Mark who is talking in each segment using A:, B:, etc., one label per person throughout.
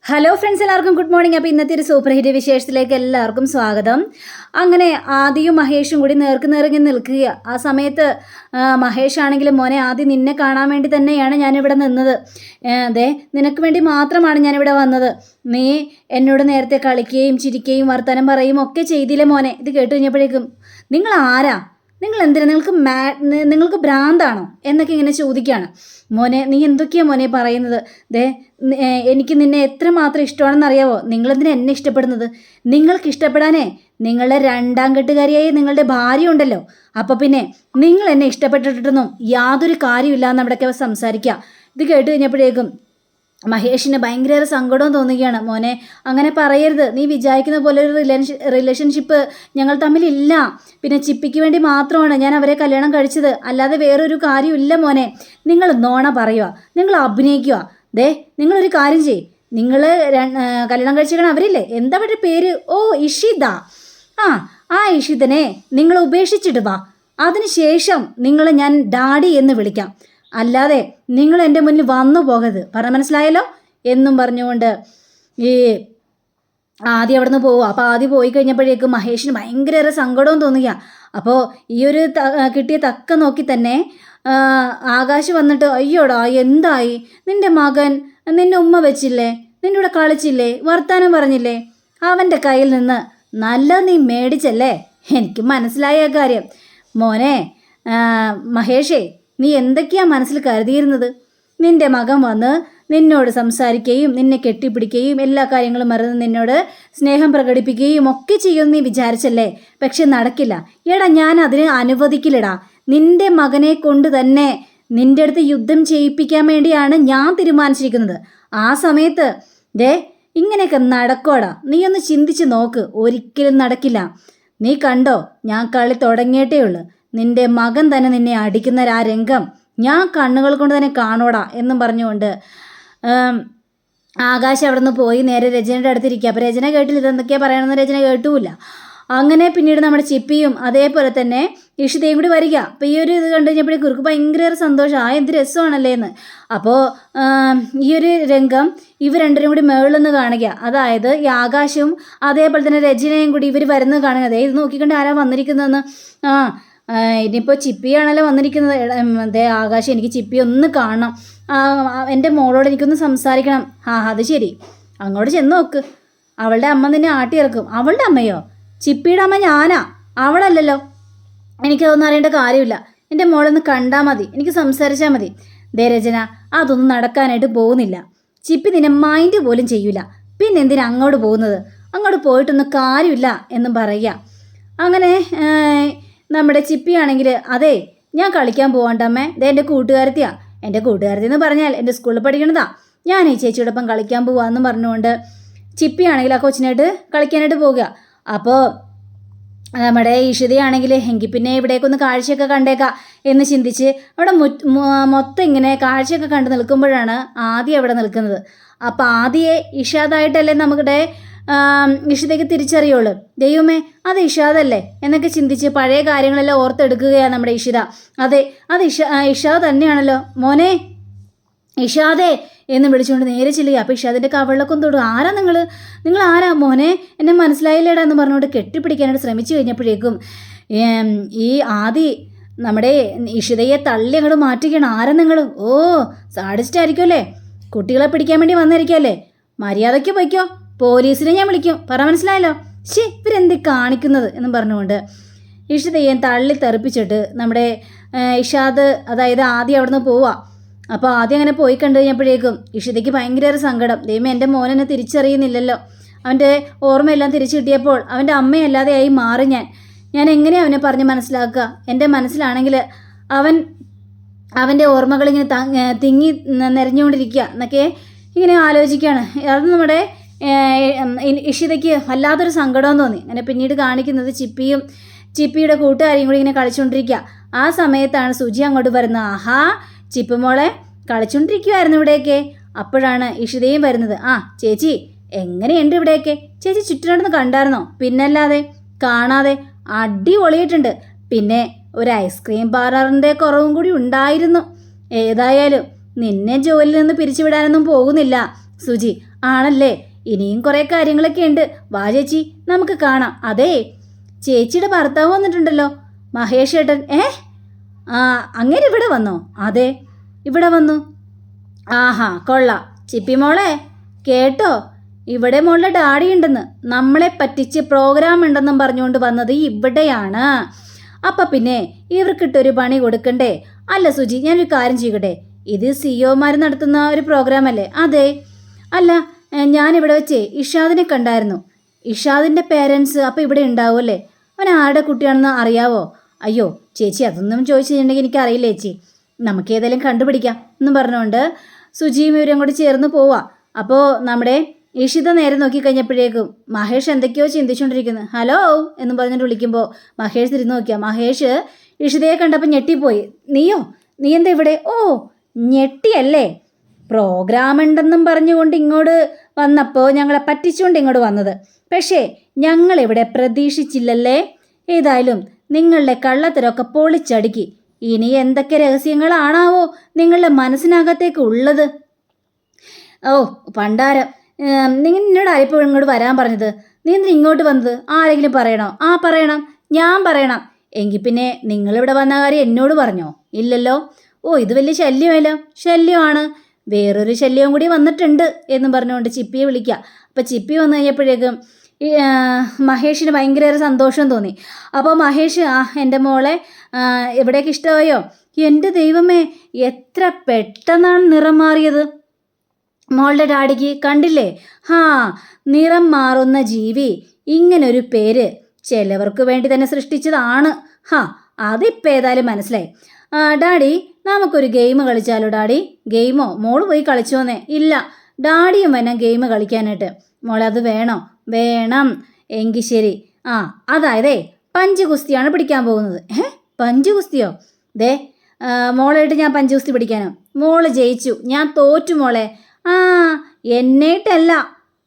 A: Hello friends, എല്ലാവർക്കും good morning. അപ്പോൾ ഇന്നത്തെ ഒരു സൂപ്പർ ഹിറ്റ് വിശേഷത്തിലേക്ക് എല്ലാവർക്കും സ്വാഗതം. അങ്ങനെ ആദിയും മഹേഷും കൂടി നേർക്കുനേറിങ്ങി നിൽക്കുക. ആ സമയത്ത് മഹേഷ് ആണെങ്കിലും മോനെ ആദ്യം നിന്നെ കാണാൻ വേണ്ടി തന്നെയാണ് ഞാനിവിടെ നിന്നത്. അതെ, നിനക്ക് വേണ്ടി മാത്രമാണ് ഞാനിവിടെ വന്നത്. നീ എന്നോട് നേരത്തെ കളിക്കുകയും ചിരിക്കുകയും വർത്തമാനം പറയുകയും ഒക്കെ ചെയ്തില്ലേ മോനെ. ഇത് കേട്ട് കഴിഞ്ഞപ്പോഴേക്കും നിങ്ങൾ ആരാ, നിങ്ങൾ എന്തിനാ, നിങ്ങൾക്ക് ഭ്രാന്താണോ എന്നൊക്കെ ഇങ്ങനെ ചോദിക്കുകയാണ്. മോനെ നീ എന്തൊക്കെയാ മോനെ പറയുന്നത്? എനിക്ക് നിന്നെ എത്രമാത്രം ഇഷ്ടമാണെന്ന് അറിയാവോ? നിങ്ങളെന്തിനാ എന്നെ ഇഷ്ടപ്പെടുന്നത്? നിങ്ങൾക്ക് ഇഷ്ടപ്പെടാനേ നിങ്ങളുടെ രണ്ടാം കെട്ടുകാരിയായി നിങ്ങളുടെ ഭാര്യ ഉണ്ടല്ലോ. അപ്പോൾ പിന്നെ നിങ്ങൾ എന്നെ ഇഷ്ടപ്പെട്ടിട്ടൊന്നും യാതൊരു കാര്യമില്ല എന്ന് അവിടെയൊക്കെ സംസാരിക്കുക. ഇത് കേട്ട് കഴിഞ്ഞപ്പോഴേക്കും മഹേഷിന് ഭയങ്കര സങ്കടവും തോന്നുകയാണ്. മോനെ അങ്ങനെ പറയരുത്, നീ വിചാരിക്കുന്ന പോലെ ഒരു റിലേഷൻഷിപ്പ് ഞങ്ങൾ തമ്മിലില്ല. പിന്നെ ചിപ്പിക്ക് വേണ്ടി മാത്രമാണ് ഞാൻ അവരെ കല്യാണം കഴിച്ചത്, അല്ലാതെ വേറൊരു കാര്യമില്ല മോനെ. നിങ്ങൾ നോണ പറയുക, നിങ്ങൾ അഭിനയിക്കുക. നിങ്ങളൊരു കാര്യം ചെയ്യ്, നിങ്ങൾ കല്യാണം കഴിച്ചേക്കണം അവരില്ലേ, എന്താ അവരുടെ പേര്? ഓ, ഇഷിത. ആ ഇഷിതനെ നിങ്ങൾ ഉപേക്ഷിച്ചിട്ട് വാ, അതിനുശേഷം നിങ്ങളെ ഞാൻ ഡാഡി എന്ന് വിളിക്കാം. അല്ലാതെ നിങ്ങൾ എൻ്റെ മുന്നിൽ വന്നു പോകരുത്, പറഞ്ഞ മനസ്സിലായല്ലോ എന്നും പറഞ്ഞുകൊണ്ട് ഈ ആദ്യം അവിടെ നിന്ന് പോവുക. അപ്പോൾ ആദ്യം പോയി കഴിഞ്ഞപ്പോഴേക്കും മഹേഷിന് ഭയങ്കര സങ്കടവും തോന്നുക. അപ്പോൾ ഈ ഒരു കിട്ടിയ തക്ക നോക്കി തന്നെ ആകാശ് വന്നിട്ട്, അയ്യോടാ എന്തായി, നിൻ്റെ മകൻ നിന്നെ ഉമ്മ വെച്ചില്ലേ, നിൻ്റെ കൂടെ കളിച്ചില്ലേ, വർത്താനം പറഞ്ഞില്ലേ, അവൻ്റെ കയ്യിൽ നിന്ന് നല്ല നീ മേടിച്ചല്ലേ, എനിക്ക് മനസ്സിലായ കാര്യം. മോനെ മഹേഷേ, നീ എന്തൊക്കെയാ മനസ്സിൽ കരുതിയിരുന്നത്? നിൻ്റെ മകൻ വന്ന് നിന്നോട് സംസാരിക്കുകയും നിന്നെ കെട്ടിപ്പിടിക്കുകയും എല്ലാ കാര്യങ്ങളും മറന്ന് നിന്നോട് സ്നേഹം പ്രകടിപ്പിക്കുകയും ഒക്കെ ചെയ്യുമെന്ന് നീ വിചാരിച്ചല്ലേ? പക്ഷെ നടക്കില്ല. എടാ, ഞാൻ അതിന് അനുവദിക്കില്ലടാ. നിൻ്റെ മകനെ കൊണ്ട് തന്നെ നിൻ്റെ അടുത്ത് യുദ്ധം ചെയ്യിപ്പിക്കാൻ വേണ്ടിയാണ് ഞാൻ തീരുമാനിച്ചിരിക്കുന്നത്. ആ സമയത്ത് ഇങ്ങനെയൊക്കെ നടക്കോടാ? നീ ഒന്ന് ചിന്തിച്ച് നോക്ക്. ഒരിക്കലും നടക്കില്ല. നീ കണ്ടോ, ഞാൻ കളി തുടങ്ങിയിട്ടേ ഉള്ളൂ. നിൻ്റെ മകൻ തന്നെ നിന്നെ അടിക്കുന്ന ആ രംഗം ഞാൻ കണ്ണുകൾ കൊണ്ട് തന്നെ കാണോടാ എന്നും പറഞ്ഞുകൊണ്ട് ആകാശ് അവിടെ നിന്ന് പോയി നേരെ രചനയുടെ അടുത്തിരിക്കുക. അപ്പോൾ രചന കേട്ടില്ല, ഇതെന്തൊക്കെയാണ് പറയണമെന്ന് രചന കേട്ടുമില്ല. അങ്ങനെ പിന്നീട് നമ്മുടെ ചിപ്പിയും അതേപോലെ തന്നെ ഇഷിതയും കൂടി വരിക. അപ്പോൾ ഈ ഒരു ഇത് കണ്ടു കഴിഞ്ഞപ്പോഴേ കുറുക്ക് ഭയങ്കര സന്തോഷം. എന്ത് രസമാണല്ലേ എന്ന്. അപ്പോൾ ഈ ഒരു രംഗം ഇവർ രണ്ടുപേരും കൂടി മേളിൽ നിന്ന് കാണുക. അതായത് ഈ ആകാശവും അതേപോലെ തന്നെ രചനയും കൂടി ഇവർ വരുന്നത് കാണുക. ഇത് നോക്കിക്കൊണ്ട് ആരാ വന്നിരിക്കുന്നതെന്ന്. ഇനിയിപ്പോൾ ചിപ്പിയാണല്ലോ വന്നിരിക്കുന്നത്. ആകാശം, എനിക്ക് ചിപ്പി ഒന്ന് കാണണം, എൻ്റെ മോളോട് എനിക്കൊന്ന് സംസാരിക്കണം. അത് ശരി, അങ്ങോട്ട് ചെന്ന് നോക്ക്. അവളുടെ അമ്മ നിന്നെ ആട്ടിയിറക്കും. അവളുടെ അമ്മയോ? ചിപ്പിയുടെ അമ്മ ഞാനാ, അവളല്ലല്ലോ. എനിക്കതൊന്നും അറിയേണ്ട കാര്യമില്ല. എൻ്റെ മോളൊന്ന് കണ്ടാൽ മതി, എനിക്ക് സംസാരിച്ചാൽ മതി. രചന, അതൊന്നും നടക്കാനായിട്ട് പോകുന്നില്ല. ചിപ്പി നിന്നെ മൈൻഡ് പോലും ചെയ്യൂല. പിന്നെ എന്തിനാ അങ്ങോട്ട് പോകുന്നത്? അങ്ങോട്ട് പോയിട്ടൊന്നും കാര്യമില്ല എന്നും പറയുക. അങ്ങനെ നമ്മുടെ ചിപ്പിയാണെങ്കിൽ, അതെ ഞാൻ കളിക്കാൻ പോകണ്ടമ്മേ, എൻ്റെ കൂട്ടുകാരത്തിയാ. എൻ്റെ കൂട്ടുകാരത്തി എന്ന് പറഞ്ഞാൽ എൻ്റെ സ്കൂളിൽ പഠിക്കണതാ. ഞാൻ ഈ ചേച്ചിയോടൊപ്പം കളിക്കാൻ പോവാമെന്നും പറഞ്ഞുകൊണ്ട് ചിപ്പിയാണെങ്കിൽ ആ കൊച്ചിനായിട്ട് കളിക്കാനായിട്ട് പോവുക. അപ്പോൾ നമ്മുടെ ഇഷിതയാണെങ്കിൽ, എങ്കിൽ പിന്നെ ഇവിടേക്കൊന്ന് കാഴ്ചയൊക്കെ കണ്ടേക്കാം എന്ന് ചിന്തിച്ച് അവിടെ മൊത്തം ഇങ്ങനെ കാഴ്ചയൊക്കെ കണ്ട് നിൽക്കുമ്പോഴാണ് ആദ്യം അവിടെ നിൽക്കുന്നത്. അപ്പോൾ ആദ്യയെ ഇഷാദായിട്ടല്ലേ നമ്മുടെ ഇഷിതയ്ക്ക് തിരിച്ചറിയുള്ളൂ. ദൈവമേ, അത് ഇഷാദല്ലേ എന്നൊക്കെ ചിന്തിച്ച് പഴയ കാര്യങ്ങളെല്ലാം ഓർത്തെടുക്കുകയാണ് നമ്മുടെ ഇഷിത. അതെ, അത് ഇഷാദ തന്നെയാണല്ലോ. മോനെ ഇഷാദേ എന്ന് വിളിച്ചുകൊണ്ട് നേരെ ചെല്ലുക. അപ്പോൾ ഇഷാദിൻ്റെ കവളിലൊക്കെ തൊടും. ആരാ നിങ്ങൾ ആരാ മോനെ, എന്നെ മനസ്സിലായില്ലേടാ എന്ന് പറഞ്ഞുകൊണ്ട് കെട്ടിപ്പിടിക്കാനായിട്ട് ശ്രമിച്ചു കഴിഞ്ഞപ്പോഴേക്കും ഈ ആദി നമ്മുടെ ഇഷിതയെ തള്ളി അങ്ങോട്ട് മാറ്റുകയാണ്. ആരാ നിങ്ങൾ? ഓ, സാഡിസ്റ്റ് ആയിരിക്കുമല്ലേ, കുട്ടികളെ പിടിക്കാൻ വേണ്ടി വന്നിരിക്കുമല്ലേ, മര്യാദയ്ക്ക് പോയിക്കോ, പോലീസിനെ ഞാൻ വിളിക്കും, പറ മനസ്സിലായല്ലോ. ഇവരെന്ത് കാണിക്കുന്നത് എന്നും പറഞ്ഞുകൊണ്ട് ഇഷിതയെ തള്ളി തെറിപ്പിച്ചിട്ട് നമ്മുടെ ഇഷാദ്, അതായത് ആദ്യം അവിടെ നിന്ന് പോവുക. അപ്പോൾ ആദ്യം അങ്ങനെ പോയി കണ്ടു കഴിഞ്ഞപ്പോഴേക്കും ഇഷിതയ്ക്ക് ഭയങ്കര സങ്കടം. ദൈവമേ, എൻ്റെ മോനെന്നെ തിരിച്ചറിയുന്നില്ലല്ലോ. അവൻ്റെ ഓർമ്മയെല്ലാം തിരിച്ചു കിട്ടിയപ്പോൾ അവൻ്റെ അമ്മയല്ലാതെയായി മാറി ഞാൻ എങ്ങനെയാണ് അവനെ പറഞ്ഞ് മനസ്സിലാക്കുക? എൻ്റെ മനസ്സിലാണെങ്കിൽ അവൻ്റെ ഓർമ്മകളിങ്ങനെ തിങ്ങി നിറഞ്ഞുകൊണ്ടിരിക്കുക എന്നൊക്കെ ഇങ്ങനെ ആലോചിക്കുകയാണ്. അത് നമ്മുടെ ഇഷിതയ്ക്ക് വല്ലാത്തൊരു സങ്കടവും തോന്നി. അങ്ങനെ പിന്നീട് കാണിക്കുന്നത് ചിപ്പിയുടെ കൂട്ടുകാരിയും കൂടി ഇങ്ങനെ കളിച്ചുകൊണ്ടിരിക്കുക. ആ സമയത്താണ് സുജി അങ്ങോട്ട് വരുന്നത്. ആഹാ, ചിപ്പ് മോളെ കളിച്ചുകൊണ്ടിരിക്കുമായിരുന്നു ഇവിടെയൊക്കെ. അപ്പോഴാണ് ഇഷിതയും വരുന്നത്. ചേച്ചി എങ്ങനെയുണ്ട് ഇവിടെയൊക്കെ? ചേച്ചി ചുറ്റിനടുന്ന് കണ്ടായിരുന്നോ? പിന്നല്ലാതെ, കാണാതെ അടിപൊളിയിട്ടുണ്ട്. പിന്നെ ഒരു ഐസ്ക്രീം പാർലറിൻ്റെ കുറവും കൂടി ഉണ്ടായിരുന്നു. ഏതായാലും നിന്നെ ജോലിയിൽ നിന്ന് പിരിച്ചുവിടാനൊന്നും പോകുന്നില്ല. സുജി ആണല്ലേ, ഇനിയും കുറേ കാര്യങ്ങളൊക്കെ ഉണ്ട്, വാ ചേച്ചി നമുക്ക് കാണാം. അതേ ചേച്ചിയുടെ ഭർത്താവ് വന്നിട്ടുണ്ടല്ലോ, മഹേഷ് ഏട്ടൻ. ആ അങ്ങനെ ഇവിടെ വന്നോ? അതെ ഇവിടെ വന്നു. ആഹാ കൊള്ളാം. ചിപ്പി മോളെ കേട്ടോ, ഇവിടെ മോളുടെ ഡാഡി ഉണ്ടെന്ന്, നമ്മളെ പറ്റിച്ച് പ്രോഗ്രാം ഉണ്ടെന്നും പറഞ്ഞുകൊണ്ട് വന്നത് ഇവിടെയാണ്. അപ്പം പിന്നെ ഇവർക്കിട്ടൊരു പണി കൊടുക്കണ്ടേ? അല്ല സുജി, ഞാനൊരു കാര്യം ചെയ്യട്ടെ, ഇത് സിഒമാർ നടത്തുന്ന ഒരു പ്രോഗ്രാം അല്ലേ? അതെ. അല്ല ഞാനിവിടെ വെച്ചേ ഇഷാദിനെ കണ്ടായിരുന്നു. ഇഷാദിൻ്റെ പേരൻസ് അപ്പം ഇവിടെ ഉണ്ടാവുമല്ലേ? അവൻ ആരുടെ കുട്ടിയാണെന്ന് അറിയാവോ? അയ്യോ ചേച്ചി അതൊന്നും ചോദിച്ചു കഴിഞ്ഞിട്ടുണ്ടെങ്കിൽ എനിക്കറിയില്ല ചേച്ചി, നമുക്ക് ഏതായാലും കണ്ടുപിടിക്കാം എന്നും പറഞ്ഞുകൊണ്ട് സുജിയും ഇവരും കൂടി ചേർന്ന് പോവാ. അപ്പോൾ നമ്മുടെ ഇഷിത നേരെ നോക്കിക്കഴിഞ്ഞപ്പോഴേക്കും മഹേഷ് എന്തൊക്കെയോ ചിന്തിച്ചുകൊണ്ടിരിക്കുന്നു. ഹലോ എന്ന് പറഞ്ഞിട്ട് വിളിക്കുമ്പോൾ മഹേഷ് തിരിഞ്ഞു നോക്കിയാൽ മഹേഷ് ഇഷിതയെ കണ്ടപ്പോൾ ഞെട്ടിപ്പോയി. നീയോ? നീ എന്താ ഇവിടെ? ഓ ഞെട്ടിയല്ലേ? പ്രോഗ്രാം ഉണ്ടെന്നും പറഞ്ഞുകൊണ്ട് ഇങ്ങോട്ട് വന്നപ്പോൾ ഞങ്ങളെ പറ്റിച്ചുകൊണ്ട് ഇങ്ങോട്ട് വന്നത്, പക്ഷേ ഞങ്ങളിവിടെ പ്രതീക്ഷിച്ചില്ലല്ലേ. ഏതായാലും നിങ്ങളുടെ കള്ളത്തരമൊക്കെ പൊളിച്ചടുക്കി. ഇനി എന്തൊക്കെ രഹസ്യങ്ങളാണാവോ നിങ്ങളുടെ മനസ്സിനകത്തേക്ക് ഉള്ളത്? ഓ പണ്ടാരം, നിന്നോട് ആരിപ്പോൾ ഇങ്ങോട്ട് വരാൻ പറഞ്ഞത്? നീ എന്തിനാ ഇങ്ങോട്ട് വന്നത്? ആരെങ്കിലും പറയണോ? ആ പറയണം, ഞാൻ പറയണം. എങ്കിൽ പിന്നെ നിങ്ങളിവിടെ വന്ന കാര്യം എന്നോട് പറഞ്ഞോ? ഇല്ലല്ലോ. ഓ ഇത് വലിയ ശല്യമല്ലോ. ശല്യമാണ്, വേറൊരു ശല്യവും കൂടി വന്നിട്ടുണ്ട് എന്നും പറഞ്ഞുകൊണ്ട് ചിപ്പിയെ വിളിക്കുക. അപ്പം ചിപ്പി വന്നു കഴിഞ്ഞപ്പോഴേക്കും മഹേഷിന് ഭയങ്കര സന്തോഷം തോന്നി. അപ്പോൾ മഹേഷ് എൻ്റെ മോളെ എവിടേക്ക് ഇഷ്ടമായോ? എൻ്റെ ദൈവമേ എത്ര പെട്ടെന്നാണ് നിറം മാറിയത് മോളുടെ ഡാഡിക്ക്, കണ്ടില്ലേ? നിറം മാറുന്ന ജീവി, ഇങ്ങനൊരു പേര് ചിലവർക്ക് വേണ്ടി തന്നെ സൃഷ്ടിച്ചതാണ്. അതിപ്പോൾ ഏതായാലും മനസ്സിലായി. ഡാഡി നമുക്കൊരു ഗെയിം കളിച്ചാലോ ഡാഡി? ഗെയിമോ? മോള് പോയി കളിച്ചോന്നേ. ഇല്ല ഡാഡിയും വേണം ഗെയിം കളിക്കാനായിട്ട്. മോളെ അത് വേണോ? വേണം. എങ്കിൽ ശരി. അതായതേ പഞ്ച് കുസ്തിയാണ് പിടിക്കാൻ പോകുന്നത്. പഞ്ച് കുസ്തിയോ? ദേ മോളായിട്ട് ഞാൻ പഞ്ച് കുസ്തി പിടിക്കാനോ? മോള് ജയിച്ചു, ഞാൻ തോറ്റു മോളെ. എന്നായിട്ടല്ല,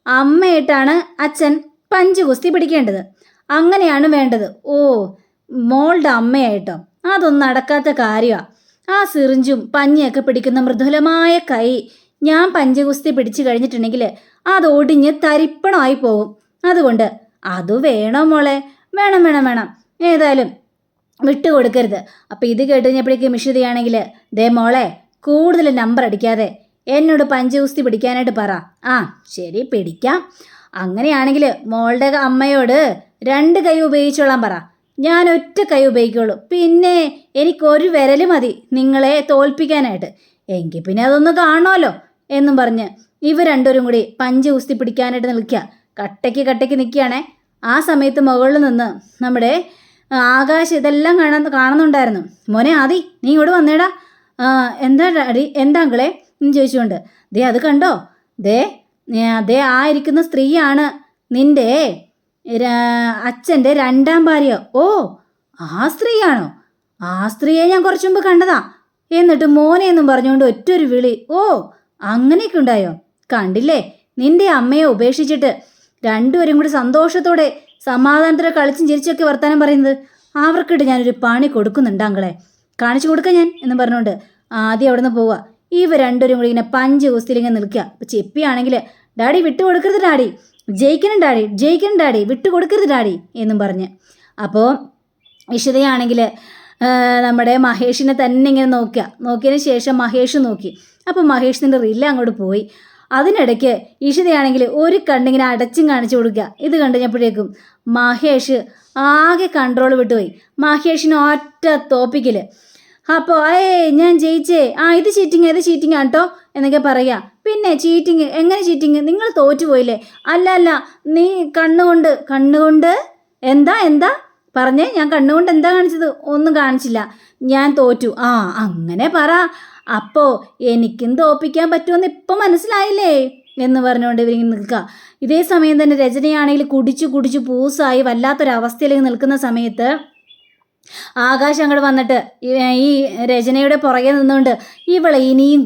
A: അമ്മയായിട്ടാണ് അച്ഛൻ പഞ്ച് കുസ്തി പിടിക്കേണ്ടത്. അങ്ങനെയാണ് വേണ്ടത്. ഓ മോളുടെ അമ്മയായിട്ടോ? അതൊന്നും നടക്കാത്ത കാര്യമാണ്. ആ സിറിഞ്ചും പഞ്ഞിയൊക്കെ പിടിക്കുന്ന മൃദുലമായ കൈ ഞാൻ പഞ്ചകുസ്തി പിടിച്ചു കഴിഞ്ഞിട്ടുണ്ടെങ്കിൽ അത് ഒടിഞ്ഞ് തരിപ്പണമായി പോകും. അതുകൊണ്ട് അത് വേണോ മോളെ? വേണം വേണം വേണം, ഏതായാലും വിട്ടുകൊടുക്കരുത്. അപ്പം ഇത് കേട്ട് കഴിഞ്ഞപ്പോഴേക്കും മിഷിതയാണെങ്കിൽ, ദേ മോളെ കൂടുതൽ നമ്പർ അടിക്കാതെ എന്നോട് പഞ്ചകുസ്തി പിടിക്കാനായിട്ട് പറ. ശരി പിടിക്കാം. അങ്ങനെയാണെങ്കിൽ മോളുടെ അമ്മയോട് 2 കൈ ഉപയോഗിച്ചോളാൻ പറ. ഞാൻ ഒറ്റ കൈ ഉപയോഗിക്കുള്ളൂ. പിന്നെ എനിക്കൊരു വിരൽ മതി നിങ്ങളെ തോൽപ്പിക്കാനായിട്ട്. എങ്കിൽ പിന്നെ അതൊന്ന് കാണണമല്ലോ എന്നും പറഞ്ഞ് ഇവർ രണ്ടുപേരും കൂടി പഞ്ച് കുസ്തി പിടിക്കാനായിട്ട് നിൽക്കുക. കട്ടയ്ക്ക് നിൽക്കുകയാണേ. ആ സമയത്ത് മുകളിൽ നിന്ന് നമ്മുടെ ആകാശ് ഇതെല്ലാം കാണുന്നുണ്ടായിരുന്നു. മോനെ ആദി നീ ഇങ്ങോട്ട് വന്നേടാ. എന്താ ഡാഡി? എന്താ അങ്കിളെ എന്ന് ചോദിച്ചുകൊണ്ട്, ദേ അത് കണ്ടോ? ദേ ആ ഇരിക്കുന്ന സ്ത്രീയാണ് നിൻ്റെ അച്ഛൻ്റെ 2ാം ഭാര്യ. ഓ ആ സ്ത്രീയാണോ? ആ സ്ത്രീയെ ഞാൻ കുറച്ചു മുമ്പ് കണ്ടതാ. എന്നിട്ട് മോനെ എന്നും പറഞ്ഞുകൊണ്ട് ഒറ്റൊരു വിളി. ഓ അങ്ങനെയൊക്കെ ഉണ്ടായോ? കണ്ടില്ലേ, നിന്റെ അമ്മയെ ഉപേക്ഷിച്ചിട്ട് രണ്ടുപേരും കൂടി സന്തോഷത്തോടെ സമാധാനത്തോടെ കളിച്ചും ചിരിച്ചൊക്കെ വർത്താനം പറയുന്നത്. അവർക്കിട്ട് ഞാനൊരു പണി കൊടുക്കുന്നുണ്ട് അങ്ങളെ, കാണിച്ചു കൊടുക്കാം ഞാൻ എന്നും പറഞ്ഞുകൊണ്ട് ആദ്യം അവിടെ നിന്ന് പോവുക. ഇവർ രണ്ടുപേരും കൂടി ഇങ്ങനെ പഞ്ച് കുസ്തിയിലിങ്ങനെ നിൽക്കുക. അപ്പോൾ ചിപ്പിയാണെങ്കിൽ, ഡാഡി വിട്ടുകൊടുക്കരുത് ഡാഡി, ജയിക്കണം ഡാഡി വിട്ടുകൊടുക്കരുത് ഡാഡി എന്നും പറഞ്ഞ്. അപ്പോൾ ഇഷിതയാണെങ്കിൽ നമ്മുടെ മഹേഷിനെ തന്നെ ഇങ്ങനെ നോക്കിയതിന് ശേഷം മഹേഷ് നോക്കി. അപ്പോൾ മഹേഷിൻ്റെ റില്ല അങ്ങോട്ട് പോയി. അതിനിടയ്ക്ക് ഇഷിതയാണെങ്കിൽ ഒരു കണ്ണിങ്ങനെ അടച്ചും കാണിച്ചു കൊടുക്കുക. ഇത് കണ്ടുകഴിഞ്ഞപ്പോഴേക്കും മഹേഷ് ആകെ കൺട്രോൾ വിട്ടുപോയി. മഹേഷിന് ഒറ്റ തോപ്പിക്കൽ. അപ്പോൾ ഞാൻ ജയിച്ചേ, ഇത് ചീറ്റിങ് ആട്ടോ എന്നൊക്കെ പറയുക. പിന്നെ ചീറ്റിങ്? എങ്ങനെ ചീറ്റിങ്? നിങ്ങൾ തോറ്റുപോയില്ലേ? അല്ല നീ കണ്ണുകൊണ്ട് എന്താ പറഞ്ഞേ? ഞാൻ കണ്ണുകൊണ്ട് എന്താ കാണിച്ചത്? ഒന്നും കാണിച്ചില്ല, ഞാൻ തോറ്റു. അങ്ങനെ പറ. അപ്പോൾ എനിക്കും തോപ്പിക്കാൻ പറ്റുമെന്ന് ഇപ്പം മനസ്സിലായില്ലേ എന്ന് പറഞ്ഞുകൊണ്ട് ഇവരിങ്ങനെ നിൽക്കുക. ഇതേ സമയം തന്നെ രചനയാണെങ്കിൽ കുടിച്ചു പൂസായി വല്ലാത്തൊരവസ്ഥയിലേക്ക് നിൽക്കുന്ന സമയത്ത് ആകാശം അങ്ങോട്ട് വന്നിട്ട് ഈ രചനയുടെ പുറകെ നിന്നുകൊണ്ട് ഇവളെ ഇനിയും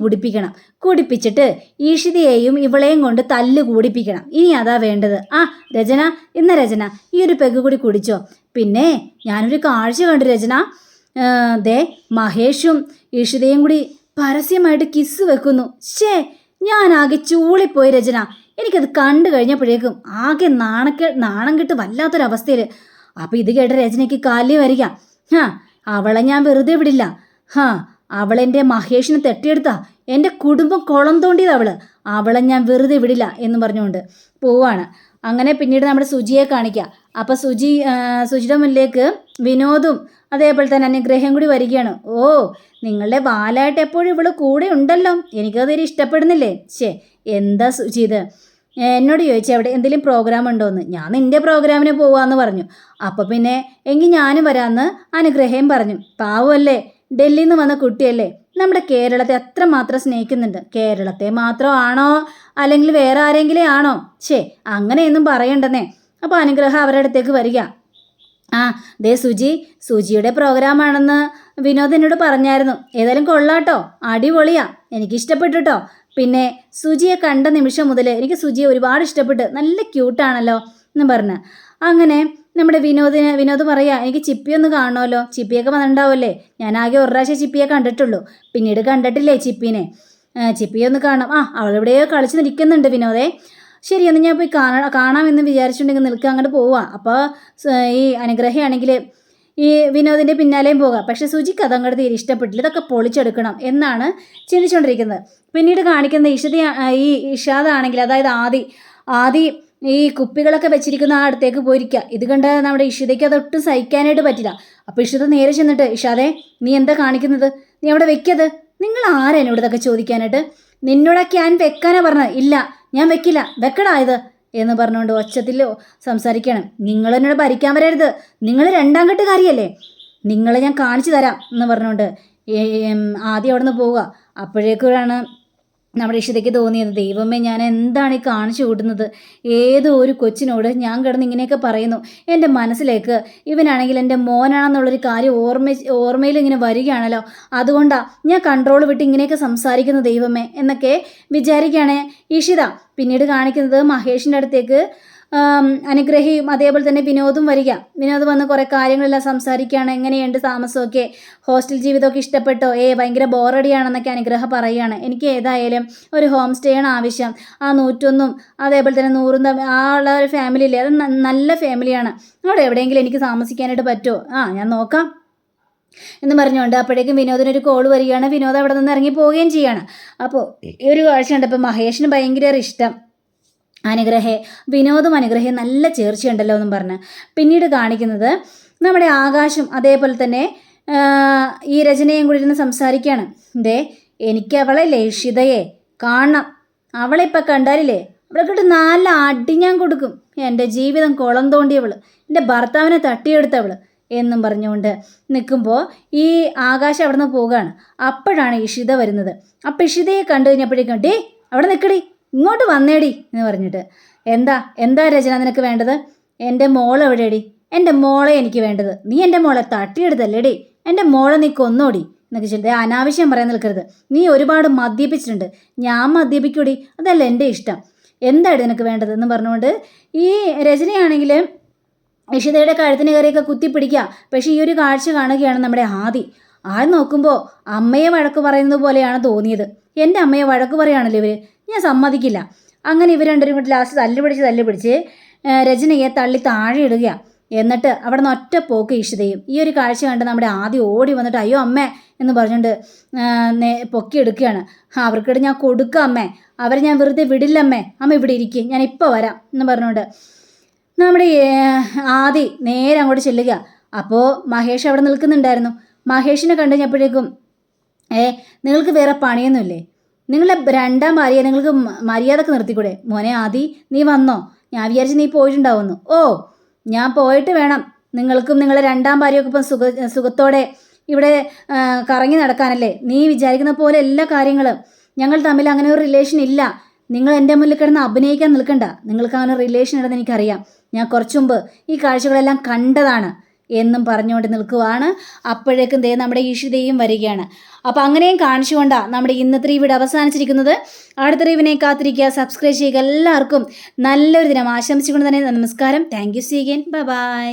A: കുടിപ്പിച്ചിട്ട് ഈഷിതയെയും ഇവളെയും കൊണ്ട് തല്ല് കൂടിപ്പിക്കണം. ഇനി അതാ വേണ്ടത്. രചന ഈ ഒരു പെഗ് കൂടി കുടിച്ചോ. പിന്നെ ഞാനൊരു കാഴ്ച കണ്ടു രചന. ദേ മഹേഷും ഈഷിതയും കൂടി പരസ്യമായിട്ട് കിസ് വെക്കുന്നു. ഞാനാകെ ചൂളിപ്പോയി രചന. എനിക്കത് കണ്ടു കഴിഞ്ഞപ്പോഴേക്കും ആകെ നാണം കെട്ട് വല്ലാത്തൊരവസ്ഥയിൽ. അപ്പം ഇത് കേട്ട രചനയ്ക്ക് കാലി വരിക. അവളെ ഞാൻ വെറുതെ വിടില്ല. അവളെൻ്റെ മഹേഷിനെ തട്ടിയെടുത്താ എൻ്റെ കുടുംബം കുളം തോണ്ടിയത് അവളെ ഞാൻ വെറുതെ വിടില്ല എന്ന് പറഞ്ഞുകൊണ്ട് പോവാണ്. അങ്ങനെ പിന്നീട് നമ്മുടെ സുജിയെ കാണിക്കുക. അപ്പം സുജിയുടെ മുന്നിലേക്ക് വിനോദും അതേപോലെ തന്നെ അനുഗ്രഹം കൂടി വരികയാണ്. ഓ, നിങ്ങളുടെ ബാലായിട്ട് എപ്പോഴും ഇവള് കൂടെ ഉണ്ടല്ലോ, എനിക്കത് ഇഷ്ടപ്പെടുന്നില്ലേ? എന്താ സുജി ഇത്? എന്നോട് ചോദിച്ചു അവിടെ എന്തെങ്കിലും പ്രോഗ്രാം ഉണ്ടോയെന്ന്. ഞാൻ നിൻ്റെ പ്രോഗ്രാമിന് പോവാന്ന് പറഞ്ഞു. അപ്പോൾ പിന്നെ എങ്കിൽ ഞാനും വരാമെന്ന് അനുഗ്രഹം പറഞ്ഞു. പാവമല്ലേ, ഡൽഹിയിൽ നിന്ന് വന്ന കുട്ടിയല്ലേ, നമ്മുടെ കേരളത്തെ അത്രമാത്രം സ്നേഹിക്കുന്നുണ്ട്. കേരളത്തെ മാത്രമാണോ അല്ലെങ്കിൽ വേറെ ആരെങ്കിലും ആണോ? അങ്ങനെയൊന്നും പറയണ്ടെന്നേ. അപ്പോൾ അനുഗ്രഹം അവരുടെ അടുത്തേക്ക് വരിക. ദേ സുജിയുടെ പ്രോഗ്രാമാണെന്ന് വിനോദ് എന്നോട് പറഞ്ഞായിരുന്നു. ഏതായാലും കൊള്ളാട്ടോ, അടിപൊളിയാ, എനിക്കിഷ്ടപ്പെട്ടു. പിന്നെ സുജിയെ കണ്ട നിമിഷം മുതൽ എനിക്ക് സുജിയെ ഒരുപാട് ഇഷ്ടപ്പെട്ടു, നല്ല ക്യൂട്ടാണല്ലോ എന്ന് പറഞ്ഞ്. അങ്ങനെ നമ്മുടെ വിനോദ് പറയാ, എനിക്ക് ചിപ്പിയൊന്ന് കാണുമല്ലോ, ചിപ്പിയൊക്കെ വന്നിട്ടുണ്ടാവുമല്ലേ? ഞാനാകെ ഒരു പ്രാവശ്യം ചിപ്പിയെ കണ്ടിട്ടുള്ളൂ, പിന്നീട് കണ്ടിട്ടില്ലേ ചിപ്പിനെ. ചിപ്പിയൊന്ന് കാണാം. അവളെവിടെയോ കളിച്ച് നിൽക്കുന്നുണ്ട് വിനോദേ. ശരി, എന്ന് ഞാൻ പോയി കാണാമെന്ന് വിചാരിച്ചിട്ടുണ്ടെങ്കിൽ നിൽക്കുക, അങ്ങോട്ട് പോവുക. അപ്പോൾ ഈ അനുഗ്രഹമാണെങ്കിൽ ഈ വിനോദിൻ്റെ പിന്നാലെയും പോകാം. പക്ഷേ സുജിക്ക് അതങ്ങോട്ട് തീരെ ഇഷ്ടപ്പെട്ടില്ല. ഇതൊക്കെ പൊളിച്ചെടുക്കണം എന്നാണ് ചിന്തിച്ചുകൊണ്ടിരിക്കുന്നത്. പിന്നീട് കാണിക്കുന്ന ഇഷാദാണെങ്കിൽ, അതായത് ആദി ഈ കുപ്പികളൊക്കെ വെച്ചിരിക്കുന്ന ആ അടുത്തേക്ക് പോയിരിക്കുക. ഇത് കണ്ട് നമ്മുടെ ഇഷിതയ്ക്ക് അതൊട്ടും സഹിക്കാനായിട്ട് പറ്റില്ല. അപ്പോൾ ഇഷിത നേരെ ചെന്നിട്ട്, ഇഷാദേ നീ എന്താ കാണിക്കുന്നത്? നീ അവിടെ വെക്കത്. നിങ്ങൾ ആരാ എന്നോട് ഇതൊക്കെ ചോദിക്കാനായിട്ട്? നിന്നോടൊക്കെ ഞാൻ വെക്കാനാ പറഞ്ഞത്. ഇല്ല, ഞാൻ വെക്കില്ല, വെക്കടാ ഇത് എന്ന് പറഞ്ഞുകൊണ്ട് ഒച്ചത്തിൽ സംസാരിക്കണം. നിങ്ങൾ എന്നോട് ഭരിക്കാൻ വരരുത്, നിങ്ങൾ രണ്ടാം കെട്ടുകാരിയല്ലേ, നിങ്ങളെ ഞാൻ കാണിച്ചു തരാം എന്ന് പറഞ്ഞുകൊണ്ട് ആദ്യം അവിടെ നിന്ന് പോവുക. അപ്പോഴേക്കാണ് നമ്മുടെ ഇഷിതയ്ക്ക് തോന്നിയത്, ദൈവമേ ഞാൻ എന്താണ് ഈ കാണിച്ചു കൂട്ടുന്നത്? ഏതോ ഒരു കൊച്ചിനോട് ഞാൻ കിടന്ന് ഇങ്ങനെയൊക്കെ പറയുന്നു. എൻ്റെ മനസ്സിലേക്ക് ഇവനാണെങ്കിൽ എൻ്റെ മോനാണെന്നുള്ളൊരു കാര്യം ഓർമ്മയിൽ ഇങ്ങനെ വരികയാണല്ലോ, അതുകൊണ്ടാണ് ഞാൻ കൺട്രോൾ വിട്ട് ഇങ്ങനെയൊക്കെ സംസാരിക്കുന്നു ദൈവമേ എന്നൊക്കെ വിചാരിക്കുകയാണ് ഇഷിത. പിന്നീട് കാണിക്കുന്നത് മഹേഷിൻ്റെ അടുത്തേക്ക് അനുഗ്രഹിയും അതേപോലെ തന്നെ വിനോദും വരിക. വിനോദ് വന്ന് കുറേ കാര്യങ്ങളെല്ലാം സംസാരിക്കുകയാണ്. എങ്ങനെയുണ്ട് താമസമൊക്കെ, ഹോസ്റ്റൽ ജീവിതമൊക്കെ ഇഷ്ടപ്പെട്ടോ? ഭയങ്കര ബോറടിയാണെന്നൊക്കെ അനുഗ്രഹം പറയുകയാണ്. എനിക്ക് ഏതായാലും ഒരു ഹോം സ്റ്റേ ആണ് ആവശ്യം. 101 അതേപോലെ തന്നെ 100 ആ ഉള്ള ഒരു ഫാമിലിയില്ലേ, അത് നല്ല ഫാമിലിയാണ്. അവിടെ എവിടെയെങ്കിലും എനിക്ക് താമസിക്കാനായിട്ട് പറ്റുമോ? ഞാൻ നോക്കാം എന്ന് പറഞ്ഞുകൊണ്ട് അപ്പോഴേക്കും വിനോദിനൊരു കോൾ വരികയാണ്. വിനോദ് അവിടെ നിന്ന് ഇറങ്ങി പോവുകയും ചെയ്യാണ്. അപ്പോൾ ഈ ഒരു കാഴ്ച കണ്ടപ്പോൾ മഹേഷിന് ഭയങ്കര ഇഷ്ടം. വിനോദും അനുഗ്രഹയും നല്ല ചേർച്ചയുണ്ടല്ലോ എന്നും പറഞ്ഞ്. പിന്നീട് കാണിക്കുന്നത് നമ്മുടെ ആകാശം അതേപോലെ തന്നെ ഈ രചനയും കൂടി ഇരുന്ന് സംസാരിക്കുകയാണ്. എനിക്ക് അവളെ ഇഷിതയെ കാണണം, അവളെ ഇപ്പം കണ്ടാലില്ലേ അവളെക്കിട്ട് നല്ല അടി ഞാൻ കൊടുക്കും. എൻ്റെ ജീവിതം കുളം തോണ്ടിയവൾ, എൻ്റെ ഭർത്താവിനെ തട്ടിയെടുത്തവൾ എന്നും പറഞ്ഞുകൊണ്ട് നിൽക്കുമ്പോൾ ഈ ആകാശം അവിടെ നിന്ന് പോവുകയാണ്. അപ്പോഴാണ് ഇഷിത വരുന്നത്. അപ്പം ഇഷിതയെ കണ്ടു കഴിഞ്ഞപ്പോഴേക്കും, അവിടെ നിൽക്കടി, ഇങ്ങോട്ട് വന്നേടി എന്ന് പറഞ്ഞിട്ട്, എന്താ രചന നിനക്ക് വേണ്ടത്? എൻ്റെ മോൾ എവിടെയടി? എൻ്റെ മോളെ എനിക്ക് വേണ്ടത്. നീ എൻ്റെ മോളെ തട്ടിയെടുത്തല്ലേടി, എൻ്റെ മോളെ നീ കൊന്നോടി എന്നൊക്കെ ചെയ്തിട്ട് അനാവശ്യം പറയാൻ നിൽക്കരുത്. നീ ഒരുപാട് മദ്യപിച്ചിട്ടുണ്ട്. ഞാൻ മദ്യപിക്കൂടി, അതല്ല എൻ്റെ ഇഷ്ടം. എന്താടി നിനക്ക് വേണ്ടത് എന്ന് പറഞ്ഞുകൊണ്ട് ഈ രചനയാണെങ്കിൽ ഇഷിതയുടെ കഴുത്തിന് കയറിയൊക്കെ കുത്തിപ്പിടിക്കുക. പക്ഷേ ഈ ഒരു കാഴ്ച കാണുകയാണ് നമ്മുടെ ആദി നോക്കുമ്പോൾ അമ്മയെ വഴക്ക് പറയുന്നത് പോലെയാണ് തോന്നിയത്. എൻ്റെ അമ്മയെ വഴക്ക് പറയുകയാണല്ലോ ഇവർ, ഞാൻ സമ്മതിക്കില്ല. അങ്ങനെ ഇവർ രണ്ടുപേരും കൂടി ലാസ്റ്റ് തല്ലുപിടിച്ച് രചനയെ തള്ളി താഴെ ഇടുക. എന്നിട്ട് അവിടെ നിന്ന് ഒറ്റ പോക്ക് ഇഷിതയും. ഈ ഒരു കാഴ്ച കണ്ട് നമ്മുടെ ആദ്യം ഓടി വന്നിട്ട് അയ്യോ അമ്മേ എന്ന് പറഞ്ഞുകൊണ്ട് പൊക്കിയെടുക്കുകയാണ്. അവർക്കിടെ ഞാൻ കൊടുക്കുക അമ്മേ, അവരെ ഞാൻ വെറുതെ വിടില്ലമ്മേ, അമ്മ ഇവിടെ ഇരിക്കും, ഞാൻ ഇപ്പോൾ വരാം എന്ന് പറഞ്ഞുകൊണ്ട് നമ്മുടെ ആദി നേരെ അങ്ങോട്ട് ചെല്ലുക. അപ്പോൾ മഹേഷ് അവിടെ നിൽക്കുന്നുണ്ടായിരുന്നു. മഹേഷിനെ കണ്ടു കഴിഞ്ഞപ്പോഴേക്കും നിങ്ങൾക്ക് വേറെ പണിയൊന്നുമില്ലേ? നിങ്ങളെ രണ്ടാം ഭാര്യയെ നിങ്ങൾക്ക് മര്യാദക്ക് നിർത്തിക്കൂടെ? മോനെ ആദി നീ വന്നോ? ഞാൻ വിചാരിച്ച് നീ പോയിട്ടുണ്ടാവുന്നു. ഞാൻ പോയിട്ട് വേണം നിങ്ങൾക്കും നിങ്ങളെ രണ്ടാം ഭാര്യയൊക്കെ ഇപ്പം സുഖത്തോടെ ഇവിടെ കറങ്ങി നടക്കാനല്ലേ? നീ വിചാരിക്കുന്ന പോലെ എല്ലാ കാര്യങ്ങളും, ഞങ്ങൾ തമ്മിൽ അങ്ങനെ ഒരു റിലേഷൻ ഇല്ല. നിങ്ങൾ എൻ്റെ മുന്നിൽ കിടന്ന് അഭിനയിക്കാൻ നിൽക്കണ്ട. നിങ്ങൾക്ക് അങ്ങനെ റിലേഷൻ ഉണ്ടെന്ന് എനിക്കറിയാം. ഞാൻ കുറച്ചു മുമ്പ് ഈ കാഴ്ചകളെല്ലാം കണ്ടതാണ് എന്നും പറഞ്ഞുകൊണ്ട് നിൽക്കുവാണ്. അപ്പോഴേക്കും നമ്മുടെ ഇഷിതയും വരികയാണ്. അപ്പോൾ അങ്ങനെയും കാണിച്ചുകൊണ്ടാണ് നമ്മുടെ ഇന്നത്തെ ഈ വീഡിയോ അവസാനിച്ചിരിക്കുന്നത്. അടുത്ത റീവിനെ കാത്തിരിക്കുക, സബ്സ്ക്രൈബ് ചെയ്യുക. എല്ലാവർക്കും നല്ലൊരു ദിനം ആശംസിച്ചുകൊണ്ട് തന്നെ നമസ്കാരം. Thank you. See again. By.